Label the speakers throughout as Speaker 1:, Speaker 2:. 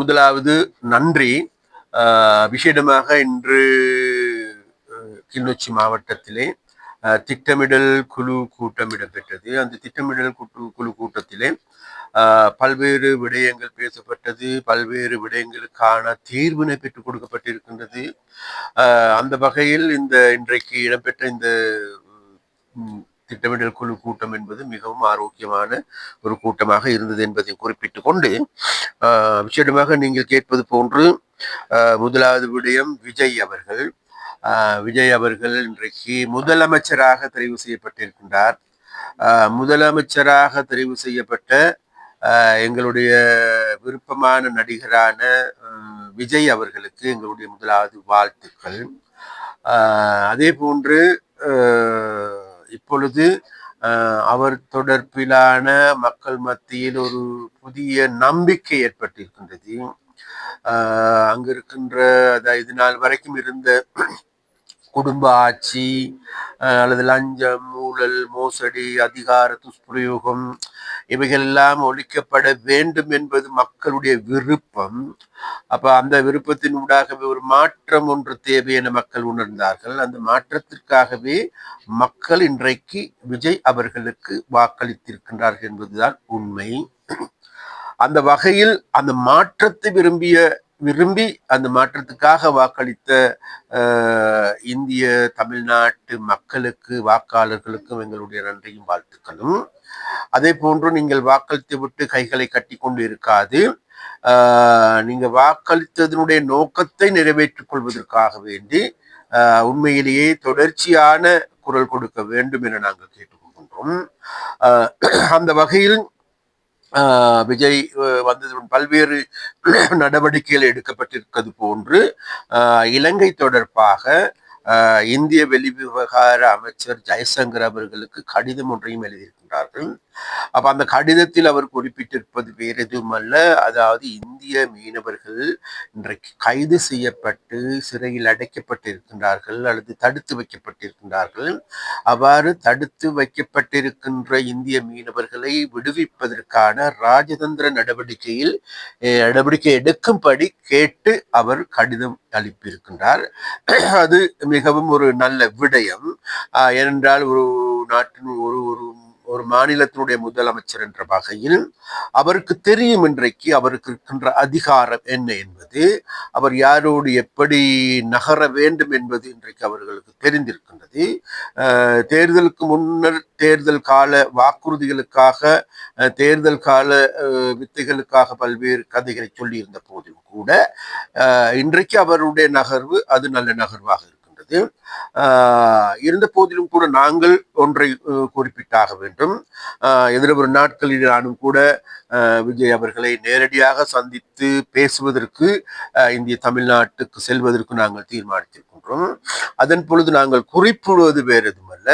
Speaker 1: முதலாவது நன்றி. விசேடமாக இன்று கிளிநொச்சி மாவட்டத்திலே திட்டமிடல் குழு கூட்டம் இடம்பெற்றது. அந்த திட்டமிடல் குழு கூட்டத்திலே பல்வேறு விடயங்கள் பேசப்பட்டது. பல்வேறு விடயங்களுக்கான தீர்வினை பெற்றுக் கொடுக்கப்பட்டிருக்கின்றது. அந்த வகையில் இன்றைக்கு இடம்பெற்ற இந்த திட்டமிடல் குழு கூட்டம் என்பது மிகவும் ஆரோக்கியமான ஒரு கூட்டமாக இருந்தது என்பதை குறிப்பிட்டுக் கொண்டு, விசேடமாக நீங்கள் கேட்பது போன்று முதலாவது விடயம் விஜய் அவர்கள் இன்றைக்கு முதலமைச்சராக தெரிவு செய்யப்பட்டிருக்கின்றார். முதலமைச்சராக தெரிவு செய்யப்பட்ட எங்களுடைய விருப்பமான நடிகரான விஜய் அவர்களுக்கு எங்களுடைய முதலாவது வாழ்த்துக்கள். அதே போன்று இப்பொழுது அவர் தொடர்பிலான மக்கள் மத்தியில் ஒரு புதிய நம்பிக்கை ஏற்பட்டிருக்கின்றது. அங்கு இருக்கின்ற இது நாள் வரைக்கும் இருந்த குடும்ப ஆட்சி அல்லது லஞ்சம், ஊழல், மோசடி, அதிகார துஷ்பிரயோகம் இவைகள் எல்லாம் ஒழிக்கப்பட வேண்டும் என்பது மக்களுடைய விருப்பம். அப்ப அந்த விருப்பத்தின் ஊடாகவே ஒரு மாற்றம் ஒன்று தேவை என மக்கள் உணர்ந்தார்கள். அந்த மாற்றத்திற்காகவே மக்கள் இன்றைக்கு விஜய் அவர்களுக்கு வாக்களித்திருக்கின்றார்கள் என்பதுதான் உண்மை. அந்த வகையில் அந்த மாற்றத்தை விரும்பி அந்த மாற்றத்துக்காக வாக்களித்த இந்திய தமிழ்நாட்டு மக்களுக்கு, வாக்காளர்களுக்கும் எங்களுடைய நன்றியும் வாழ்த்துக்களும். அதே போன்று நீங்கள் வாக்களித்து விட்டு கைகளை கட்டி கொண்டு இருக்காது, நீங்க வாக்களித்ததனுடைய நோக்கத்தை நிறைவேற்றிக் கொள்வதற்காக வேண்டி உண்மையிலேயே தொடர்ச்சியான குரல் கொடுக்க வேண்டும் என நாங்கள் கேட்டுக்கொள்கின்றோம். அந்த வகையில் விஜய் வந்ததுடன் பல்வேறு நடவடிக்கைகள் எடுக்கப்பட்டிருக்கிறது போன்று இலங்கை தொடர்பாக இந்திய வெளிவிவகார அமைச்சர் ஜெய்சங்கர் அவர்களுக்கு கடிதம் ஒன்றையும் எழுதியிருக்கின்றார்கள். அப்ப அந்த கடிதத்தில் அவர் குறிப்பிட்டிருப்பது வேறு எதுவும் அல்ல, அதாவது இந்திய மீனவர்கள் இன்றைக்கு கைது செய்யப்பட்டு சிறையில் அடைக்கப்பட்டிருக்கின்றார்கள் அல்லது தடுத்து வைக்கப்பட்டிருக்கின்றார்கள். அவ்வாறு தடுத்து வைக்கப்பட்டிருக்கின்ற இந்திய மீனவர்களை விடுவிப்பதற்கான ராஜதந்திர நடவடிக்கை எடுக்கும்படி கேட்டு அவர் கடிதம் அளிப்பிருக்கின்றார். அது மிகவும் ஒரு நல்ல விடயம். ஏனென்றால் ஒரு நாட்டின் ஒரு மாநிலத்தினுடைய முதலமைச்சர் என்ற வகையில் அவருக்கு தெரியும் இன்றைக்கு அவருக்கு இருக்கின்ற அதிகாரம் என்ன என்பது, அவர் யாரோடு எப்படி நகர வேண்டும் என்பது இன்றைக்கு அவர்களுக்கு தெரிந்திருக்கின்றது. தேர்தலுக்கு முன்னர் தேர்தல் கால வாக்குறுதிகளுக்காக, தேர்தல் கால வித்தைகளுக்காக பல்வேறு கதைகளை சொல்லியிருந்த போதிலும் கூட இன்றைக்கு அவருடைய நகர்வு அது நல்ல நகர்வாக இருக்கின்றது. இருந்த போதிலும் கூட நாங்கள் ஒன்றை குறிப்பிட்டாக வேண்டும். எதிர்வரு நாட்களில் நானும் கூட விஜய் அவர்களை நேரடியாக சந்தித்து பேசுவதற்கு இந்திய தமிழ்நாட்டுக்கு செல்வதற்கு நாங்கள் தீர்மானித்திருக்கின்றோம். அதன் பொழுது நாங்கள் குறிப்பிடுவது வேறு எதுவுமல்ல,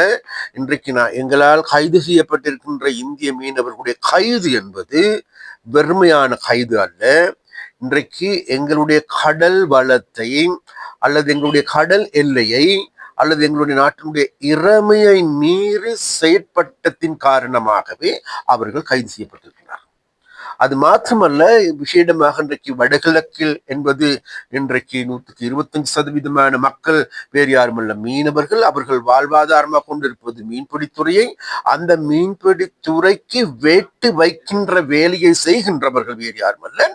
Speaker 1: இன்றைக்கு எங்களால் கைது செய்யப்பட்டிருக்கின்ற இந்திய மீனவர்களுடைய கைது என்பது வெறுமையான கைது அல்ல. இன்றைக்கு எங்களுடைய கடல் வளத்தை அல்லது எங்களுடைய கடல் எல்லையை அல்லது எங்களுடைய நாட்டினுடைய இறைமையை மீறி செயற்பட்டத்தின் காரணமாகவே அவர்கள் கைது செய்யப்பட்டிருக்கிறார். அது மாத்திரமல்ல, விசேடமாக இன்றைக்கு வடகிழக்கில் என்பது இன்றைக்கு 125% மக்கள் வேறு யாருமல்ல மீனவர்கள். அவர்கள் வாழ்வாதாரமாக கொண்டிருப்பது மீன்பிடித்துறையை. அந்த மீன்பிடித்துறைக்கு வேட்டு வைக்கின்ற வேலையை செய்கின்றவர்கள் வேறு யாருமல்ல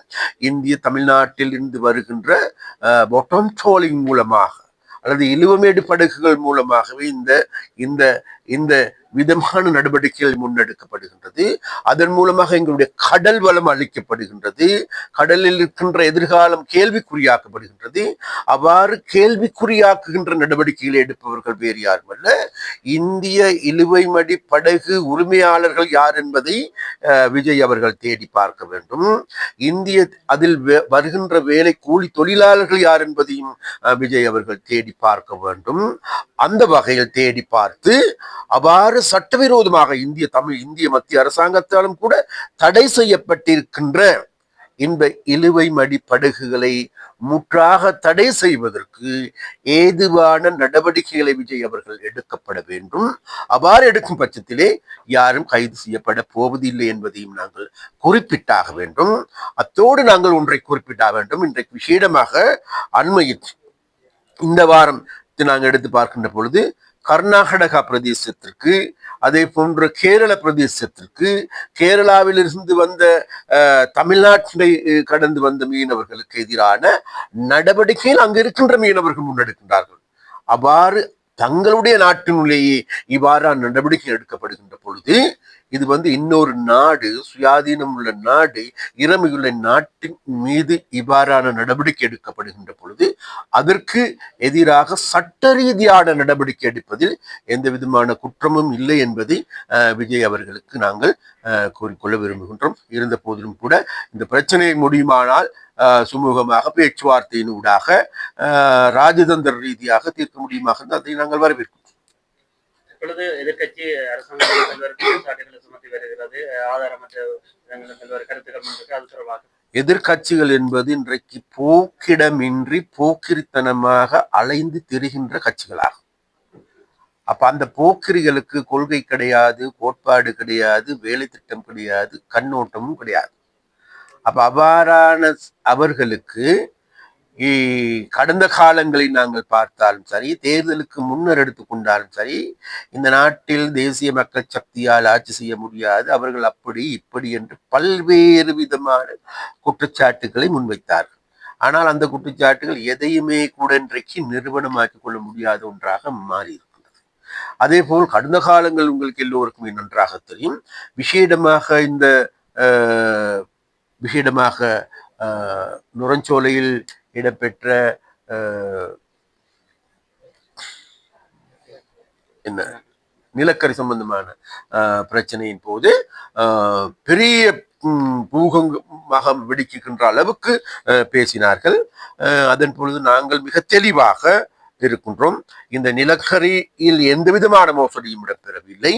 Speaker 1: இந்திய தமிழ்நாட்டில் இருந்து வருகின்ற பொட்டம் ட்ரோலிங் மூலமாக அல்லது இழுவமேடு படகுகள் மூலமாகவே இந்த இந்த விதமான நடவடிக்கைகள் முன்னெடுக்கப்படுகின்றது. அதன் மூலமாக எங்களுடைய கடல் வளம் அளிக்கப்படுகின்றது. கடலில் இருக்கின்ற எதிர்காலம் கேள்விக்குறியாக்கப்படுகின்றது. அவ்வாறு கேள்விக்குறியாக்குகின்ற நடவடிக்கைகளை எடுப்பவர்கள் வேறு யாருமல்ல இந்திய இழுவைமடி படகு உரிமையாளர்கள் யார் என்பதை விஜய் அவர்கள் தேடி பார்க்க வேண்டும். அதில் வருகின்ற வேலை கூலி தொழிலாளர்கள் யார் என்பதையும் விஜய் அவர்கள் தேடி பார்க்க வேண்டும். அந்த வகையில் தேடி பார்த்து அவ்வாறு சட்டவிரோதமாக இந்திய மத்திய அரசாங்கத்தாலும் கூட தடை செய்யப்பட்டிருக்கின்ற இந்த இழுவை மடி படகுகளை முற்றாக தடை செய்வதற்கு ஏதுவான நடவடிக்கைகளை விஜய் அவர்கள் எடுக்கப்பட வேண்டும். அவ்வாறு எடுக்கும் பட்சத்திலே யாரும் கைது செய்யப்பட போவதில்லை என்பதையும் நாங்கள் குறிப்பிட்டாக வேண்டும். அத்தோடு நாங்கள் ஒன்றை குறிப்பிட்டாக வேண்டும். இன்றைக்கு விசேடமாக அண்மையில் இந்த வாரம் நாங்கள் எடுத்து பார்க்கின்ற பொழுது கர்நாடகா பிரதேசத்திற்கு, அதே போன்ற கேரள பிரதேசத்திற்கு, கேரளாவில் இருந்து வந்த தமிழ்நாட்டை கடந்து வந்த மீனவர்களுக்கு எதிரான நடவடிக்கையில் அங்கு இருக்கின்ற மீனவர்கள் முன்னெடுக்கின்றார்கள். அவ்வாறு தங்களுடைய நாட்டினுள்ளேயே இவ்வாறான நடவடிக்கை எடுக்கப்படுகின்ற பொழுது இது இன்னொரு நாடு, சுயாதீனம் உள்ள நாடு, இறமையுள்ள நாட்டின் மீது இவ்வாறான நடவடிக்கை எடுக்கப்படுகின்ற பொழுது அதற்கு எதிராக சட்ட ரீதியான நடவடிக்கை எடுப்பதில் எந்த விதமான குற்றமும் இல்லை என்பதை விஜய் அவர்களுக்கு நாங்கள் கூறிக்கொள்ள விரும்புகின்றோம். இருந்த போதிலும் கூட இந்த பிரச்சனையை முடியுமானால் சுமூகமாக பேச்சுவார்த்தையின் ஊடாக ராஜதந்திர ரீதியாக தீர்க்க முடியுமாக அதை நாங்கள் வரவேற்கிறோம்.
Speaker 2: இப்பொழுது எதிர்கட்சி அரசாங்கம் குற்றச்சாட்டுகளை சுமத்தி வருகிறது, ஆதாரமற்ற கருத்துக்கள் அது தொடர்பாக
Speaker 1: எதிர்கட்சிகள் என்பது இன்றைக்கு போக்கிடமின்றி போக்கிரித்தனமாக அலைந்து திரிகின்ற கட்சிகளாகும். அப்ப அந்த போக்கிரிகளுக்கு கொள்கை கிடையாது, கோட்பாடு கிடையாது, வேலை திட்டம் கிடையாது, கண்ணோட்டமும் கிடையாது. அப்ப அவ்வாறான அவர்களுக்கு கடந்த காலங்களை நாங்கள் பார்த்தாலும் சரி, தேர்தலுக்கு முன்னர் எடுத்துக்கொண்டாலும் சரி, இந்த நாட்டில் தேசிய மக்கள் சக்தியால் ஆட்சி செய்ய முடியாது, அவர்கள் அப்படி இப்படி என்று பல்வேறு விதமான குற்றச்சாட்டுகளை முன்வைத்தார்கள். ஆனால் அந்த குற்றச்சாட்டுகள் எதையுமே கூட இன்றைக்கு நிறுவனமாக்கிக் கொள்ள முடியாத ஒன்றாக மாறி இருக்கின்றது. அதே போல் கடந்த காலங்கள் உங்களுக்கு எல்லோருக்குமே நன்றாக தெரியும். விசேடமாக நுரஞ்சோலையில் இடம்பெற்ற என்ன நிலக்கரி சம்பந்தமான பிரச்சனையின் போது பெரிய பூகம்பமாக வெடிக்கின்ற அளவுக்கு பேசினார்கள். அதன் பொழுது நாங்கள் மிக தெளிவாக இருக்கின்றோம். இந்த நிலக்கரியில் எந்த விதமான மோசடியும் இடம்பெறவில்லை.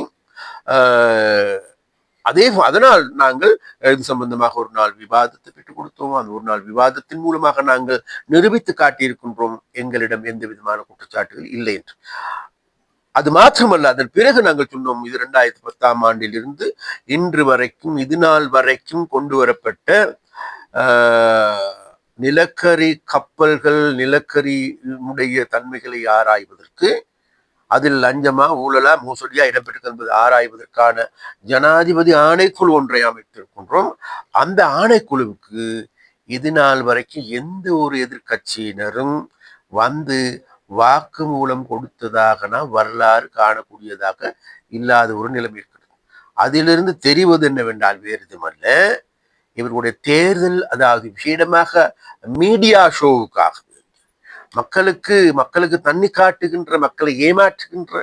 Speaker 1: அதனால் நாங்கள் இது சம்பந்தமாக ஒரு நாள் விவாதத்தை பெற்றுக் கொடுத்தோம். அந்த ஒரு நாள் விவாதத்தின் மூலமாக நாங்கள் நிரூபித்து காட்டியிருக்கின்றோம் எங்களிடம் எந்த விதமான குற்றச்சாட்டுகள் இல்லை என்று. அது மாத்திரமல்ல, அதன் பிறகு நாங்கள் சொன்னோம், இது 2010ஆம் ஆண்டிலிருந்து இன்று வரைக்கும், இது நாள் வரைக்கும் கொண்டு வரப்பட்ட நிலக்கரி கப்பல்கள், நிலக்கரியுடைய தன்மைகளை ஆராய்வதற்கு, அதில் லஞ்சமா ஊழலா மோசடியா இடம்பெற்று என்பது ஆராய்வதற்கான ஜனாதிபதி ஆணைக்குழு ஒன்றை அமைத்திருக்கின்றோம். அந்த ஆணைக்குழுவுக்கு இது நாள் வரைக்கும் எந்த ஒரு எதிர்கட்சியினரும் வாக்கு மூலம் கொடுத்ததாக வரலாறு காணக்கூடியதாக இல்லாத ஒரு நிலைமை இருக்கிறது. அதிலிருந்து தெரிவது என்னவென்றால் வேறு எதுவுமல்ல, இவர்களுடைய தேர்தல், அதாவது விசேடமாக மீடியா ஷோவுக்காக மக்களுக்கு தண்ணி காட்டுகின்ற, மக்களை ஏமாற்றுகின்ற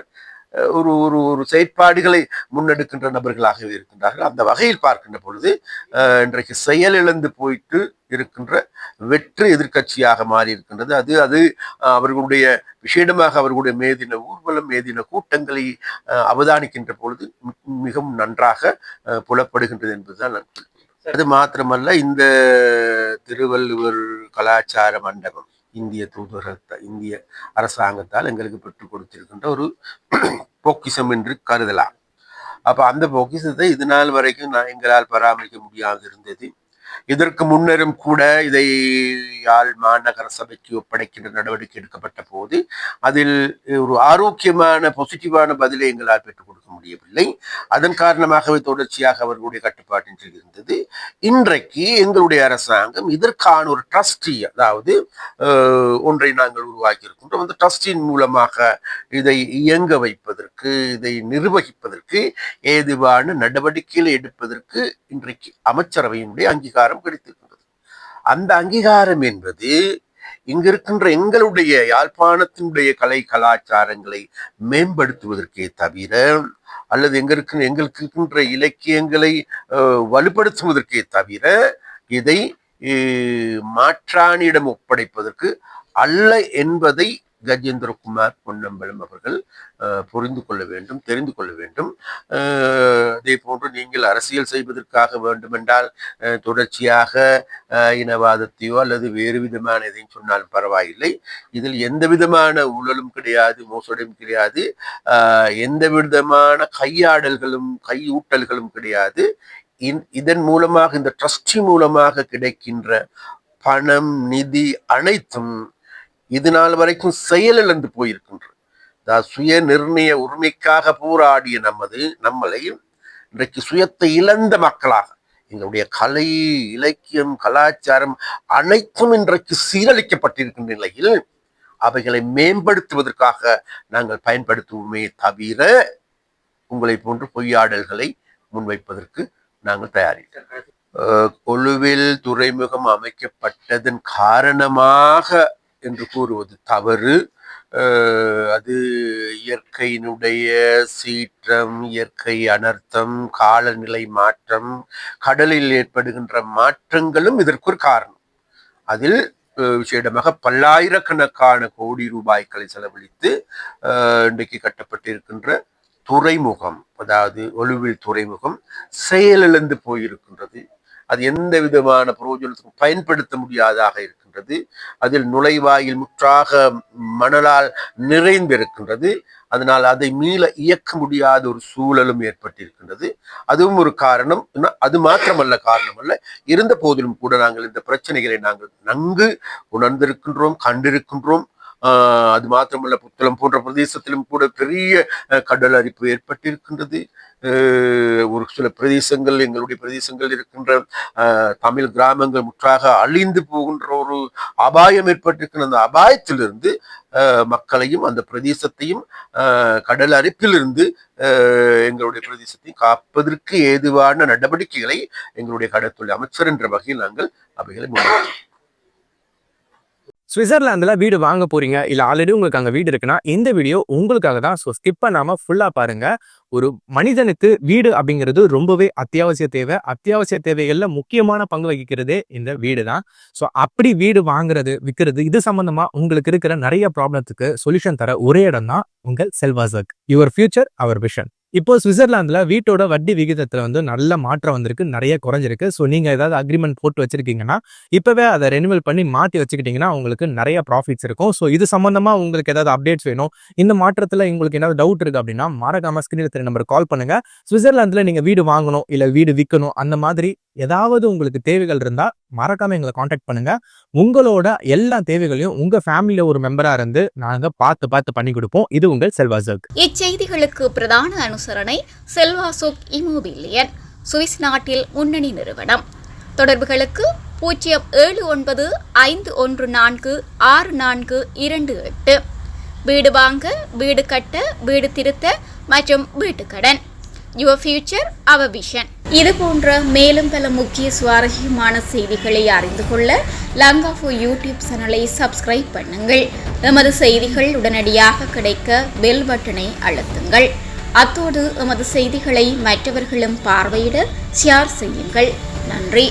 Speaker 1: ஒரு ஒரு ஒரு செயற்பாடுகளை முன்னெடுக்கின்ற நபர்களாகவே இருக்கின்றார்கள். அந்த வகையில் பார்க்கின்ற பொழுது இன்றைக்கு செயலிழந்து போயிட்டு இருக்கின்ற வெற்று எதிர்கட்சியாக மாறி இருக்கின்றது. அது அவர்களுடைய விசேடமாக அவர்களுடைய மேதின ஊர்வலம், மேதின கூட்டங்களை அவதானிக்கின்ற பொழுது மிகவும் நன்றாக புலப்படுகின்றது என்பதுதான் நான் சொல்கிறேன். அது மாத்திரமல்ல, இந்த திருவள்ளுவர் கலாச்சார மண்டபம் இந்திய அரசாங்கத்தால் எங்களுக்கு பெற்றுக் கொடுத்திருக்கின்ற ஒரு பொக்கிஷம் என்று கருதலாம். அப்ப அந்த பொக்கிஷத்தை இது நாள் வரைக்கும் எங்களால் பராமரிக்க முடியாது இருந்தது. இதற்கு முன்னரும் கூட இதை யாழ் மாநகர சபைக்கு ஒப்படைக்கின்ற நடவடிக்கை எடுக்கப்பட்ட போது அதில் ஒரு ஆரோக்கியமான பாசிட்டிவான பதிலை எங்களால் பெற்றுக் கொடுக்க முடியவில்லை. அதன் காரணமாகவே தொடர்ச்சியாக அவர்களுடைய கட்டுப்பாட்டின் கீழ் இருந்தது. இன்றைக்கு எங்களுடைய அரசாங்கம் இதற்கான ஒரு ட்ரஸ்டி, அதாவது ஒன்றை நாங்கள் உருவாக்கி இருக்கின்றோம். அந்த ட்ரஸ்டின் மூலமாக இதை இயங்க வைப்பதற்கு, இதை நிர்வகிப்பதற்கு, ஏதுவான நடவடிக்கைகளை எடுப்பதற்கு இன்றைக்கு அமைச்சரவையினுடைய அங்கீகாரம் கிடைத்திருக்கின்றது. அந்த அங்கீகாரம் என்பது இங்க இருக்கின்ற எங்களுடைய யாழ்ப்பாணத்தினுடைய கலை கலாச்சாரங்களை மேம்படுத்துவதற்கே தவிர, அல்லது எங்களுக்கு இருக்கின்ற இலக்கியங்களை வலுப்படுத்துவதற்கே தவிர, இதை மாற்றானிடம் ஒப்படைப்பதற்கு அல்ல என்பதை கஜேந்திரகுமார் பொன்னம்பலம் அவர்கள் புரிந்து கொள்ள வேண்டும், தெரிந்து கொள்ள வேண்டும். அதே போன்று நீங்கள் அரசியல் செய்வதற்காக வேண்டுமென்றால் தொடர்ச்சியாக இனவாதத்தையோ அல்லது வேறு விதமான எதையும் சொன்னாலும் பரவாயில்லை. இதில் எந்த விதமான ஊழலும் கிடையாது, மோசடியும் கிடையாது, எந்த விதமான கையாடல்களும் கையூட்டல்களும் கிடையாது. இதன் மூலமாக, இந்த ட்ரஸ்டி மூலமாக கிடைக்கின்ற பணம், நிதி அனைத்தும் இது நாள் வரைக்கும் செயலிழந்து போயிருக்கின்றது. சுய நிர்ணய உரிமைக்காக போராடிய நம்மளை இன்றைக்கு சுயத்தை இழந்த மக்களாக, எங்களுடைய கலை, இலக்கியம், கலாச்சாரம் அனைத்தும் இன்றைக்கு சீரழிக்கப்பட்டிருக்கின்ற நிலையில் அவைகளை மேம்படுத்துவதற்காக நாங்கள் பயன்படுத்துவோமே தவிர உங்களை போன்று பொய்யாடல்களை முன்வைப்பதற்கு நாங்கள் தயாரிக்கிறோம். கொழுவில் துறைமுகம் அமைக்கப்பட்டதன் காரணமாக என்று கூறுவது தவறு. அது இயற்கையினுடைய சீற்றம், இயற்கை அனர்த்தம், காலநிலை மாற்றம், கடலில் ஏற்படுகின்ற மாற்றங்களும் இதற்கு ஒரு காரணம். அதில் விசேடமாக பல்லாயிரக்கணக்கான கோடி ரூபாய்களை செலவழித்து இன்றைக்கு கட்டப்பட்டிருக்கின்ற துறைமுகம், அதாவது ஒலுவில் துறைமுகம் செயலிழந்து போயிருக்கின்றது. அது எந்த விதமான பிரயோஜனத்துக்கும் பயன்படுத்த முடியாதாக இருக்கின்றது. அதில் நுழைவாயில் முற்றாக மணலால் நிறைந்திருக்கின்றது. அதனால் அதை மீள இயக்க முடியாத ஒரு சூழலும் ஏற்பட்டிருக்கின்றது. அதுவும் ஒரு காரணம். அது மாத்திரமல்ல, காரணமல்ல. இருந்த போதிலும் கூட நாங்கள் இந்த பிரச்சனைகளை நாங்கள் நன்கு உணர்ந்திருக்கின்றோம், கண்டிருக்கின்றோம். அது மாத்திரமல்ல, புத்தளம் போன்ற பிரதேசத்திலும் கூட பெரிய கடல் அரிப்பு ஏற்பட்டிருக்கின்றது. ஒரு சில பிரதேசங்கள், எங்களுடைய பிரதேசங்கள் இருக்கின்ற தமிழ் கிராமங்கள் முற்றாக அழிந்து போகின்ற ஒரு அபாயம் ஏற்பட்டிருக்கின்ற அந்த அபாயத்திலிருந்து மக்களையும் அந்த பிரதேசத்தையும் கடல் அரிப்பிலிருந்து எங்களுடைய பிரதேசத்தையும் காப்பதற்கு ஏதுவான நடவடிக்கைகளை எங்களுடைய கடற்தொழில் அமைச்சர் என்ற வகையில் நாங்கள் அவைகளை முன்னெடுத்தோம்.
Speaker 3: சுவிட்சர்லாந்துல வீடு வாங்க போறீங்க, இல்ல ஆல்ரெடி உங்களுக்கு அங்க வீடு இருக்குன்னா இந்த வீடியோ உங்களுக்காக தான். ஸோ ஸ்கிப் பண்ணாம ஃபுல்லா பாருங்க. ஒரு மனிதனுக்கு வீடு அப்படிங்கிறது ரொம்பவே அத்தியாவசிய தேவை. அத்தியாவசிய தேவைகள்ல முக்கியமான பங்கு வகிக்கிறதே இந்த வீடு தான். ஸோ அப்படி வீடு வாங்குறது, விற்கிறது, இது சம்பந்தமா உங்களுக்கு இருக்கிற நிறைய ப்ராப்ளத்துக்கு சொல்யூஷன் தர ஒரே இடம் தான் உங்கள் செல்வாசக். Your future our vision. இப்போ சுவிட்சர்லாந்துல வீட்டோட வட்டி விகிதத்துல நல்ல மாற்றம் வந்திருக்கு, நிறைய குறைஞ்சிருக்கு. ஸோ நீங்க ஏதாவது அக்ரிமெண்ட் போட்டு வச்சிருக்கீங்கன்னா இப்பவே அதை ரெனிவல் பண்ணி மாற்றி வச்சுக்கிட்டீங்கன்னா உங்களுக்கு நிறைய ப்ராஃபிட்ஸ் இருக்கும். ஸோ இது சம்பந்தமா உங்களுக்கு ஏதாவது அப்டேட்ஸ் வேணும், இந்த மாற்றத்துல உங்களுக்கு ஏதாவது டவுட் இருக்கு அப்படின்னா மறக்காம ஸ்கிரீன்ல தெரிய நம்பர் கால் பண்ணுங்க. சுவிட்சர்லாந்துல நீங்க வீடு வாங்கணும், இல்ல வீடு விற்கணும், அந்த மாதிரி ஏதாவது உங்களுக்கு தேவைகள் இருந்தா மறக்காம எங்களை காண்டாக்ட் பண்ணுங்க. உங்களோட எல்லா தேவைகளையும் உங்க ஃபேமிலியில ஒரு மெம்பரா இருந்து நாங்க பார்த்து பண்ணி கொடுப்போம். இது உங்கள் செல்வாசக்.
Speaker 4: இச்செய்திகளுக்கு பிரதான அனுசரணை செல்வாசோக் இமோபிலியன், சுவிஸ் நாட்டில் முன்னணி நிறுவனம். தொடர்புகளுக்கு 0795146428. வீடு வாங்க, வீடு கட்ட, வீடு திருத்த மற்றும் வீட்டுக்கடன். Your future our vision. இது போன்ற மேலும் பல முக்கிய சுவாரஸ்யமான செய்திகளை அறிந்து கொள்ள லங்காஃபோ யூடியூப் சேனலை சப்ஸ்கிரைப் பண்ணுங்கள். எமது செய்திகள் உடனடியாக கிடைக்க பெல் பட்டனை அழுத்துங்கள். அத்தோடு எமது செய்திகளை மற்றவர்களும் பார்வையிட ஷேர் செய்யுங்கள். நன்றி.